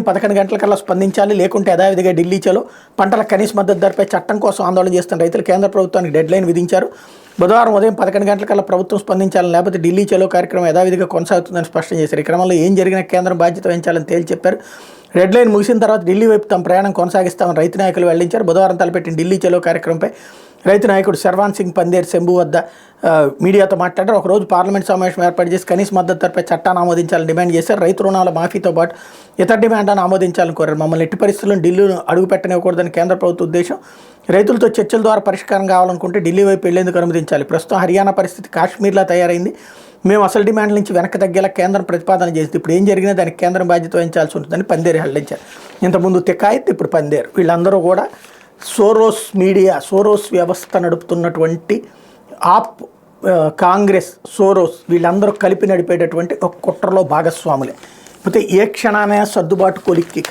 11 గంటలకల్లా స్పందించాలి, లేకుంటే యథావిధిగా ఢిల్లీ చలో, పంటల కనీస మద్దతు ధరపై చట్టం కోసం ఆందోళన చేస్తున్న రైతులు కేంద్ర ప్రభుత్వానికి డెడ్లైన్ విధించారు. బుధవారం ఉదయం 11 గంటలకల్లా ప్రభుత్వం స్పందించాలని, లేకపోతే ఢిల్లీ చలో కార్యక్రమం యథావిధిగా కొనసాగుతుందని స్పష్టం చేశారు. ఈ క్రమంలో ఏం జరిగినా కేంద్రం బాధ్యత వహించాలని తేల్చి చెప్పారు. రెడ్ లైన్ ముగిసిన తర్వాత ఢిల్లీ వైపు తమ ప్రయాణం కొనసాగిస్తామని రైతు నాయకులు వెల్లడించారు. బుధవారం తలపెట్టిన ఢిల్లీ చలో కార్యక్రమంపై రైతు నాయకుడు శర్వాన్ సింగ్ పందేర్ శంభు వద్ద మీడియాతో మాట్లాడారు. ఒకరోజు పార్లమెంట్ సమావేశం ఏర్పాటు చేసి కనీస మద్దతు ధరపై చట్టాన్ని ఆమోదించాలని డిమాండ్ చేశారు. రైతు రుణాల మాఫీతో పాటు ఇతర డిమాండ్లను ఆమోదించాలని కోరారు. మమ్మల్ని ఎట్టి పరిస్థితుల్లో ఢిల్లీను అడుగు పెట్టనివ్వకూడదని కేంద్ర ప్రభుత్వ ఉద్దేశం. రైతులతో చర్చల ద్వారా పరిష్కారం కావాలనుకుంటే ఢిల్లీ వైపు వెళ్లేందుకు అనుమతించాలి. ప్రస్తుతం హర్యానా పరిస్థితి కాశ్మీర్లా తయారైంది. మేము అసలు డిమాండ్ల నుంచి వెనక్కి తగ్గేలా కేంద్రం ప్రతిపాదన చేసింది. ఇప్పుడు ఏం జరిగినా దానికి కేంద్రం బాధ్యత వహించాల్సి ఉంటుందని పందేరు హెచ్చరించారు. ఇంతకుముందు తికాయత్, ఇప్పుడు పందేరు, వీళ్ళందరూ కూడా సోరోస్ మీడియా, సోరోస్ వ్యవస్థ నడుపుతున్నటువంటి ఆప్, కాంగ్రెస్, సోరోస్ వీళ్ళందరూ కలిపి నడిపేటటువంటి ఒక కుట్రలో భాగస్వాములే. అయితే ఏ క్షణానే సర్దుబాటు కొలిక్కి